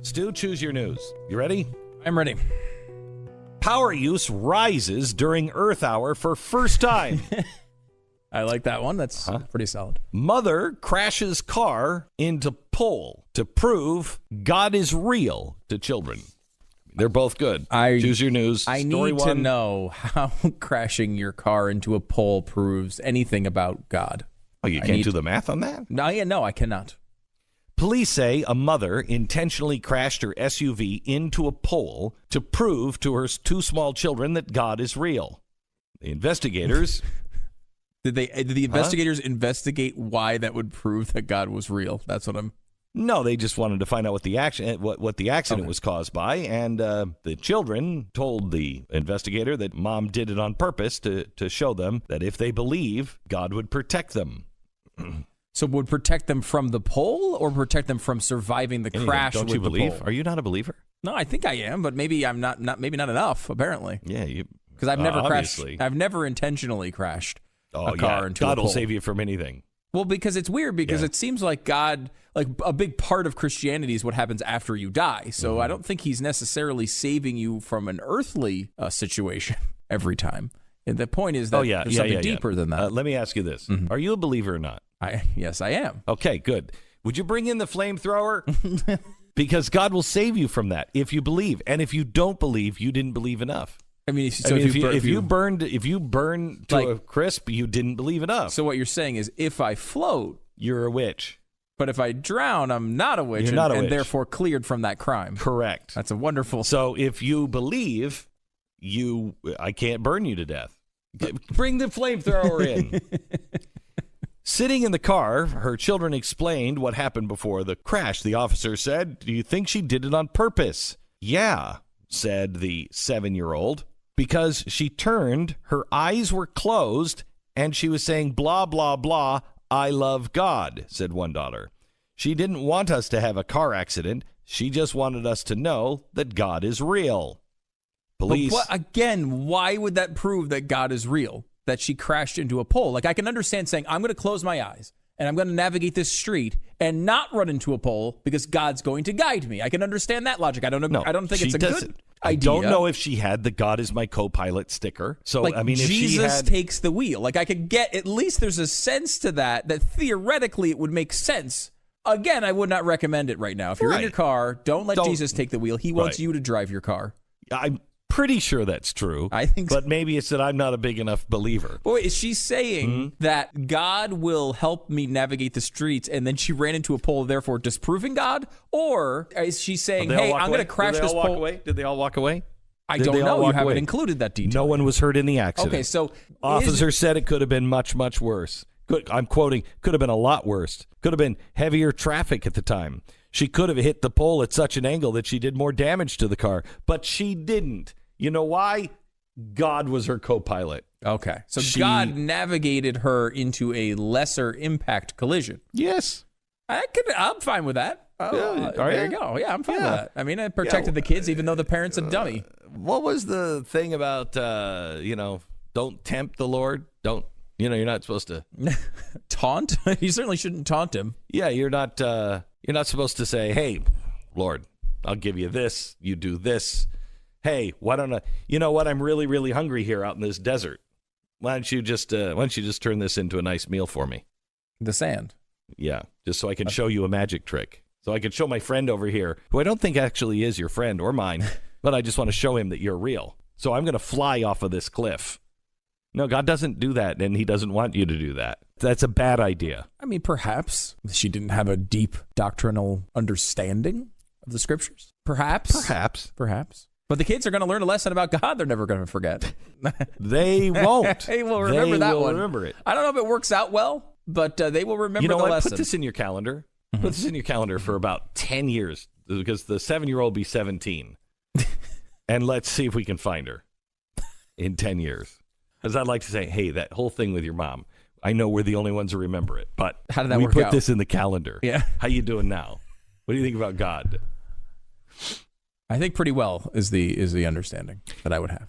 Stu, choose your news. You ready? I'm ready. Power use rises during Earth Hour for first time. I like that one. That's pretty solid. Mother crashes car into pole to prove God is real to children. They're both good. Choose your news. I Story need one. to know how crashing your car into a pole proves anything about God. Oh, you can't do the math on that? No, I cannot. Police say a mother intentionally crashed her SUV into a pole to prove to her two small children that God is real. The investigators... Did the investigators investigate why that would prove that God was real? That's what I'm... No, they just wanted to find out what the accident was caused by, and the children told the investigator that mom did it on purpose to show them that if they believe, God would protect them. So would protect them from the pole or protect them from surviving the crash Don't with you the believe? pole? Are you not a believer? No, I think I am, but maybe I'm not maybe not enough, apparently. Yeah, you... Because I've never crashed. Obviously. I've never intentionally crashed a car into a God pole. will save you from anything. Well, because it's weird, because it seems like God, like a big part of Christianity is what happens after you die. So I don't think he's necessarily saving you from an earthly situation every time. And the point is that there's something deeper than that. Let me ask you this. Are you a believer or not? Yes, I am. Okay, good. Would you bring in the flamethrower? Because God will save you from that if you believe. And if you don't believe, you didn't believe enough. If you burn to a crisp, you didn't believe enough. So what you're saying is, if I float, you're a witch. But if I drown, I'm not a witch, and therefore cleared from that crime. Correct. That's a wonderful. So if you believe, I can't burn you to death. Bring the flamethrower in. Sitting in the car, her children explained what happened before the crash. The officer said, "Do you think she did it on purpose?" "Yeah," said the 7-year-old. "Because she turned, her eyes were closed, and she was saying, blah, blah, blah, I love God," said one daughter. "She didn't want us to have a car accident. She just wanted us to know that God is real." Police. But again, why would that prove that God is real? That she crashed into a pole? Like, I can understand saying, I'm going to close my eyes and I'm going to navigate this street and not run into a pole because God's going to guide me. I can understand that logic. I don't think it's a good idea. I don't know if she had the "God is my co-pilot" sticker. So, like, I mean, if Jesus she had... takes the wheel. Like, I could get, at least there's a sense to that theoretically it would make sense. Again, I would not recommend it right now. If you're in your car, don't let Jesus take the wheel. He wants you to drive your car. I'm pretty sure that's true. I think so. But maybe it's that I'm not a big enough believer. But wait, is she saying that God will help me navigate the streets and then she ran into a pole, therefore disproving God? Or is she saying, hey, I'm going to crash this pole? Did they all walk away? I don't know. You haven't included that detail. No one was hurt in the accident. Okay, so... Officer said it could have been much, much worse. I'm quoting, could have been a lot worse. Could have been heavier traffic at the time. She could have hit the pole at such an angle that she did more damage to the car. But she didn't. You know why? God was her co-pilot. Okay. So God navigated her into a lesser impact collision. Yes. I'm fine with that. There you go. Yeah, I'm fine with that. I mean, I protected the kids even though the parent's a dummy. What was the thing about, don't tempt the Lord? You're not supposed to... Taunt? You certainly shouldn't taunt him. Yeah, you're not supposed to say, hey, Lord, I'll give you this. You do this. Hey, why don't I? You know what? I'm really, really hungry here out in this desert. Why don't you just turn this into a nice meal for me? The sand. Yeah, just so I can show you a magic trick. So I can show my friend over here, who I don't think actually is your friend or mine, but I just want to show him that you're real. So I'm going to fly off of this cliff. No, God doesn't do that, and he doesn't want you to do that. That's a bad idea. I mean, perhaps she didn't have a deep doctrinal understanding of the scriptures. Perhaps. But the kids are going to learn a lesson about God they're never going to forget. They won't. They will remember that one. Remember it. I don't know if it works out well, but they will remember the lesson. Put this in your calendar. Put this in your calendar for about 10 years because the 7-year-old will be 17. And let's see if we can find her in 10 years. Because I'd like to say, hey, that whole thing with your mom, I know we're the only ones who remember it. But how did that work out? We put this in the calendar. Yeah. How you doing now? What do you think about God? I think pretty well is the understanding that I would have.